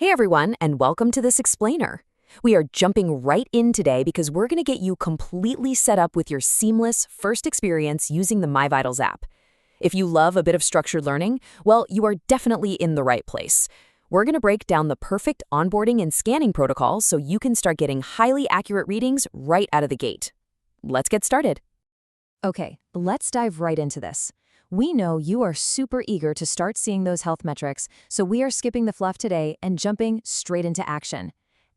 Hey everyone, and welcome to this explainer. We are jumping right in today because we're going to get you completely set up with your seamless first experience using the MyVitals app. If you love a bit of structured learning, well, you are definitely in the right place. We're going to break down the perfect onboarding and scanning protocol so you can start getting highly accurate readings right out of the gate. Let's get started. Okay, let's dive right into this. We know you are super eager to start seeing those health metrics, so we are skipping the fluff today and jumping straight into action.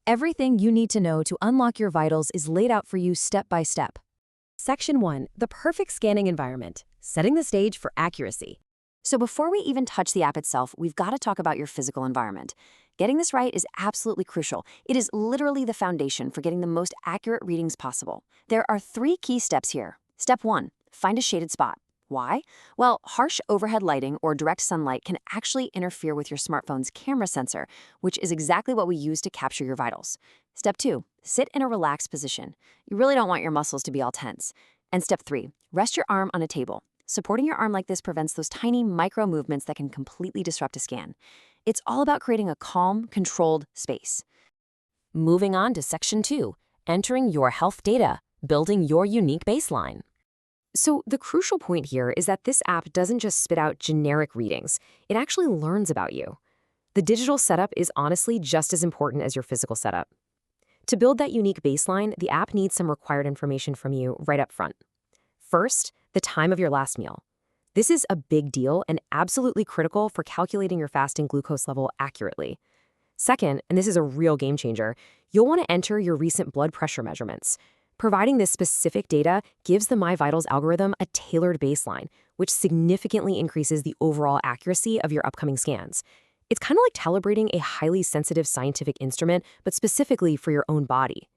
Everything you need to know to unlock your vitals is laid out for you step by step. Section 1. The perfect scanning environment, setting the stage for accuracy. So before we even touch the app itself, we've got to talk about your physical environment. Getting this right is absolutely crucial. It is literally the foundation for getting the most accurate readings possible. There are 3 key steps here. Step 1. Find a shaded spot. Why? Well, harsh overhead lighting or direct sunlight can actually interfere with your smartphone's camera sensor, which is exactly what we use to capture your vitals. Step 2. Sit in a relaxed position. You really don't want your muscles to be all tense. And step 3. Rest your arm on a table. Supporting your arm like this prevents those tiny micro movements that can completely disrupt a scan. It's all about creating a calm, controlled space. Moving on to Section 2. Entering your health data, building your unique baseline. So the crucial point here is that this app doesn't just spit out generic readings. It actually learns about you. The digital setup is honestly just as important as your physical setup. To build that unique baseline, the app needs some required information from you right up front. First, the time of your last meal. This is a big deal and absolutely critical for calculating your fasting glucose level accurately. Second, and this is a real game changer, you'll want to enter your recent blood pressure measurements. Providing this specific data gives the MyVitals algorithm a tailored baseline, which significantly increases the overall accuracy of your upcoming scans. It's kind of like calibrating a highly sensitive scientific instrument, but specifically for your own body.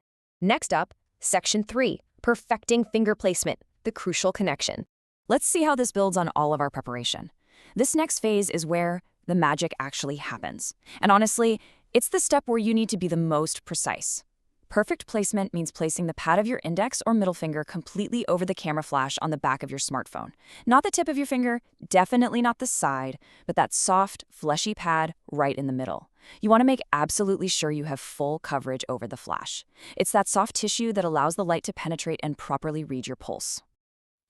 Next up, Section 3, perfecting finger placement, the crucial connection. Let's see how this builds on all of our preparation. This next phase is where the magic actually happens. And honestly, it's the step where you need to be the most precise. Perfect placement means placing the pad of your index or middle finger completely over the camera flash on the back of your smartphone. Not the tip of your finger, definitely not the side, but that soft, fleshy pad right in the middle. You want to make absolutely sure you have full coverage over the flash. It's that soft tissue that allows the light to penetrate and properly read your pulse.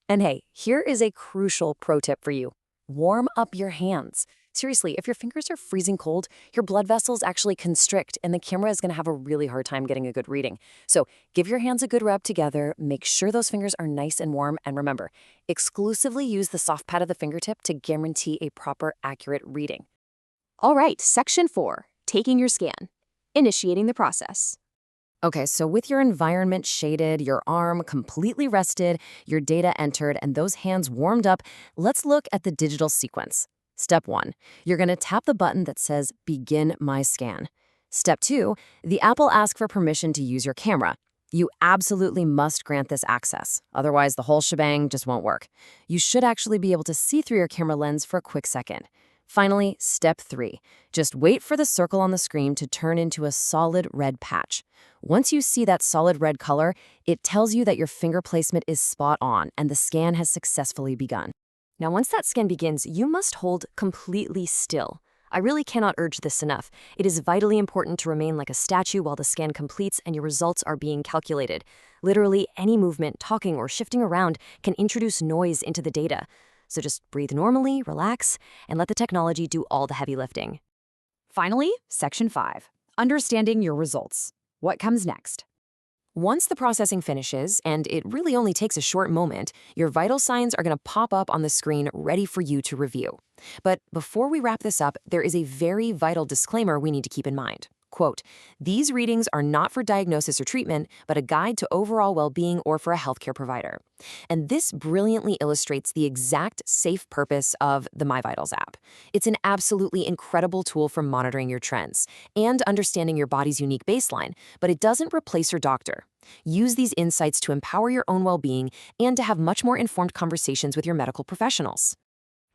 And hey, here is a crucial pro tip for you. Warm up your hands. Seriously, if your fingers are freezing cold, your blood vessels actually constrict and the camera is going to have a really hard time getting a good reading. So give your hands a good rub together, make sure those fingers are nice and warm, and remember, exclusively use the soft pad of the fingertip to guarantee a proper, accurate reading. All right, Section 4. Taking your scan. Initiating the process. Okay, so with your environment shaded, your arm completely rested, your data entered, and those hands warmed up, let's look at the digital sequence. Step 1, you're going to tap the button that says Begin My Scan. Step 2, the app will ask for permission to use your camera. You absolutely must grant this access, otherwise the whole shebang just won't work. You should actually be able to see through your camera lens for a quick second. Finally, Step 3, just wait for the circle on the screen to turn into a solid red patch. Once you see that solid red color, it tells you that your finger placement is spot on and the scan has successfully begun. Now, once that scan begins, you must hold completely still. I really cannot urge this enough. It is vitally important to remain like a statue while the scan completes and your results are being calculated. Literally, any movement, talking, or shifting around can introduce noise into the data. So just breathe normally, relax, and let the technology do all the heavy lifting. Finally, Section 5, understanding your results. What comes next? Once the processing finishes, and it really only takes a short moment, your vital signs are going to pop up on the screen ready for you to review. But before we wrap this up, there is a very vital disclaimer we need to keep in mind. Quote, these readings are not for diagnosis or treatment, but a guide to overall well-being or for a healthcare provider. And this brilliantly illustrates the exact safe purpose of the MyVitals app. It's an absolutely incredible tool for monitoring your trends and understanding your body's unique baseline, but it doesn't replace your doctor. Use these insights to empower your own well-being and to have much more informed conversations with your medical professionals.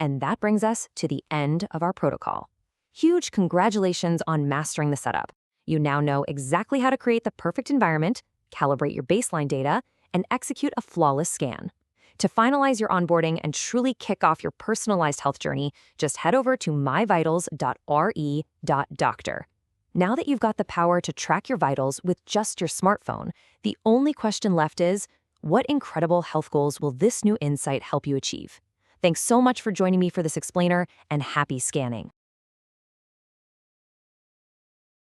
And that brings us to the end of our protocol. Huge congratulations on mastering the setup. You now know exactly how to create the perfect environment, calibrate your baseline data, and execute a flawless scan. To finalize your onboarding and truly kick off your personalized health journey, just head over to myvitals.re.doctor. Now that you've got the power to track your vitals with just your smartphone, the only question left is, what incredible health goals will this new insight help you achieve? Thanks so much for joining me for this explainer, and happy scanning.